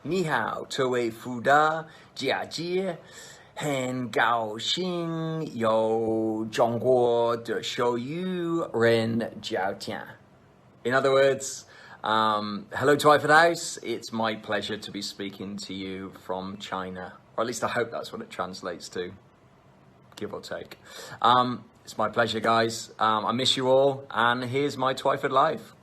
你好，这位辅导姐姐，很高兴有中国的手语人交谈。In other words, hello Twyford House. It's my pleasure to be speaking to you from China, or at least I hope that's what it translates to, give or take. It's my pleasure, guys. I miss you all, and here's my Twyford Live.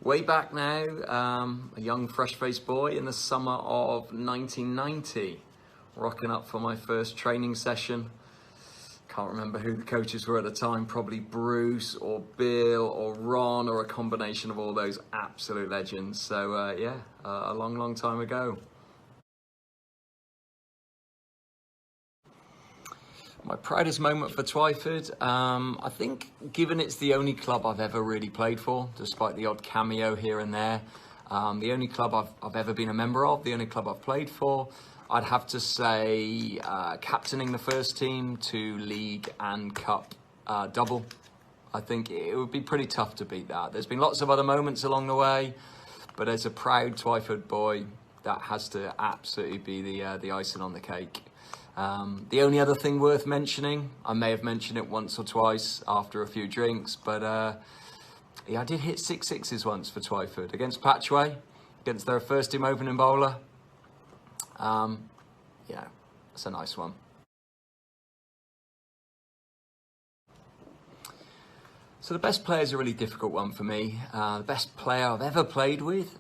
Way back now, a young fresh-faced boy in the summer of 1990, rocking up for my first training session. Can't remember who the coaches were at the time, probably Bruce or Bill or Ron or a combination of all those absolute legends. So a long time ago. My proudest moment for Twyford, I think, given it's the only club I've ever really played for, despite the odd cameo here and there, the only club I've ever been a member of, the only club I've played for, I'd have to say captaining the first team to league and cup double. I think it would be pretty tough to beat that. There's been lots of other moments along the way, but as a proud Twyford boy, that has to absolutely be the icing on the cake. The only other thing worth mentioning, I may have mentioned it once or twice after a few drinks, but I did hit 6 sixes once for Twyford against Patchway, against their first team opening bowler. It's a nice one. So the best player is a really difficult one for me. The best player I've ever played with,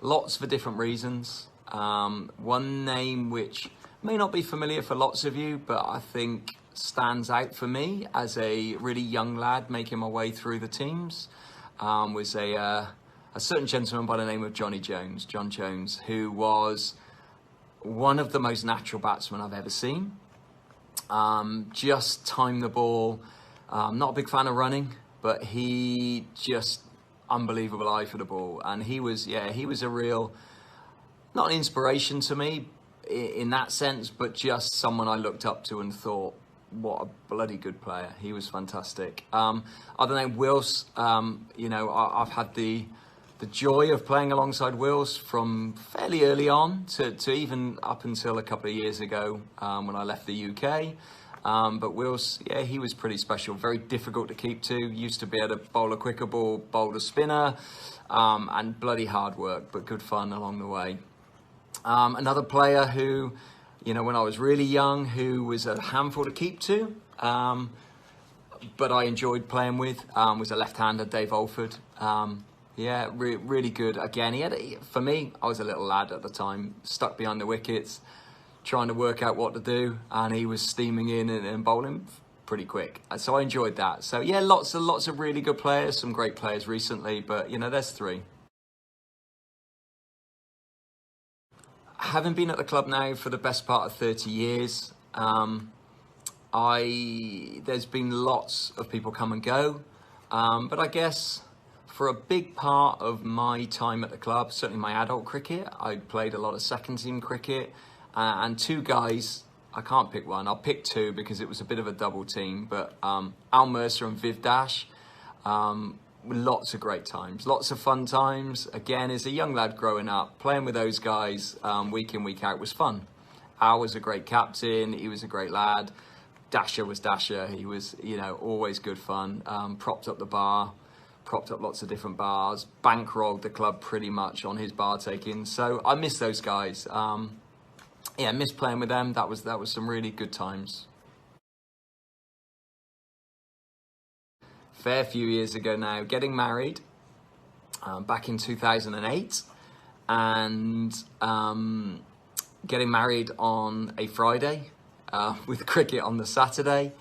lots for different reasons. One name which may not be familiar for lots of you, but I think stands out for me as a really young lad making my way through the teams, was a certain gentleman by the name of John Jones, who was one of the most natural batsmen I've ever seen. Just timed the ball. Not a big fan of running, but he just unbelievable eye for the ball, and he was a real, not an inspiration to me in that sense, but just someone I looked up to and thought, what a bloody good player. He was fantastic. Other than Wills, I've had the joy of playing alongside Wills from fairly early on to even up until a couple of years ago when I left the UK. But Wills, he was pretty special, very difficult to keep to, used to be able to bowl a quicker ball, bowl a spinner, and bloody hard work, but good fun along the way. Another player who, when I was really young, who was a handful to keep to, but I enjoyed playing with, was a left-hander, Dave Alford. Really good. Again, for me, I was a little lad at the time, stuck behind the wickets, trying to work out what to do, and he was steaming in and bowling pretty quick. So I enjoyed that. So lots of really good players, some great players recently, but there's three. Having been at the club now for the best part of 30 years, there's been lots of people come and go, but I guess for a big part of my time at the club, certainly my adult cricket, I played a lot of second team cricket, and two guys, I can't pick one, I'll pick two because it was a bit of a double team, but Al Mercer and Viv Dash, lots of great times, lots of fun times. Again, as a young lad growing up, playing with those guys week in, week out was fun. Al was a great captain, he was a great lad. Dasher was Dasher, he was, always good fun. Propped up the bar, propped up lots of different bars, bankrolled the club pretty much on his bar taking. So I miss those guys. Miss playing with them. That was some really good times. Fair few years ago now, getting married back in 2008, and getting married on a Friday with cricket on the Saturday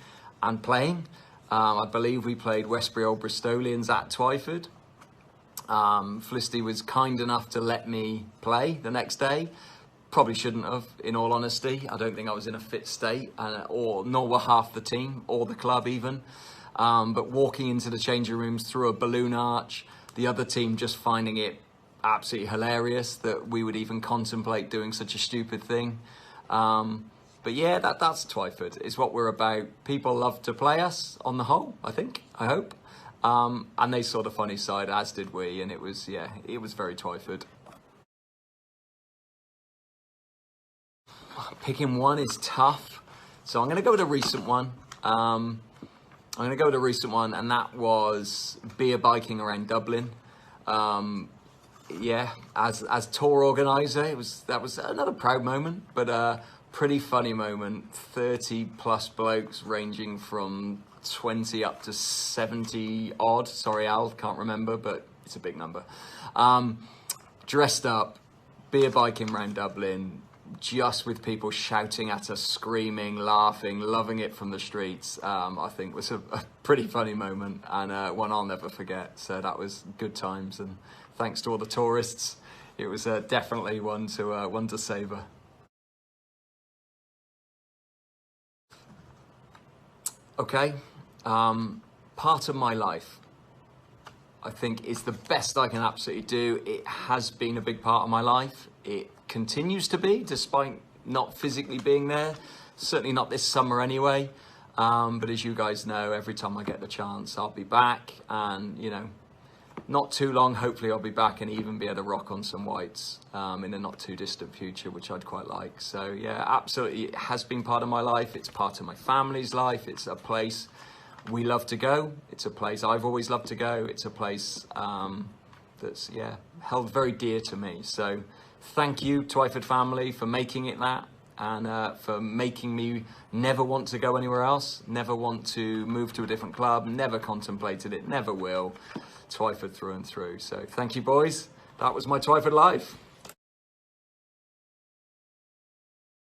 and playing. I believe we played Westbury Old Bristolians at Twyford. Felicity was kind enough to let me play the next day. Probably shouldn't have, in all honesty. I don't think I was in a fit state, nor were half the team or the club even. But walking into the changing rooms through a balloon arch, the other team just finding it absolutely hilarious that we would even contemplate doing such a stupid thing. But that's Twyford, is what we're about. People love to play us on the whole, I hope. And they saw the funny side, as did we, and it was very Twyford. Picking one is tough, so I'm going to go with a recent one. And that was beer biking around Dublin. As tour organizer, that was another proud moment, but a pretty funny moment. 30 plus blokes ranging from 20 up to 70 odd. Sorry, Al, can't remember, but it's a big number. Dressed up, beer biking around Dublin, just with people shouting at us, screaming, laughing, loving it from the streets. I think was a pretty funny moment, and one I'll never forget. So that was good times, and thanks to all the tourists, it was definitely one to savour. Okay, part of my life, I think, is the best I can absolutely do. It has been a big part of my life. It continues to be, despite not physically being there. Certainly not this summer anyway. But as you guys know, every time I get the chance, I'll be back. And, you know, not too long, hopefully I'll be back and even be able to rock on some whites in a not too distant future, which I'd quite like. So yeah, absolutely, it has been part of my life. It's part of my family's life. It's a place we love to go. It's a place I've always loved to go. It's a place that's, held very dear to me. So thank you, Twyford family, for making it that, and for making me never want to go anywhere else, never want to move to a different club, never contemplated it, never will. Twyford through and through. So thank you, boys. That was my Twyford life.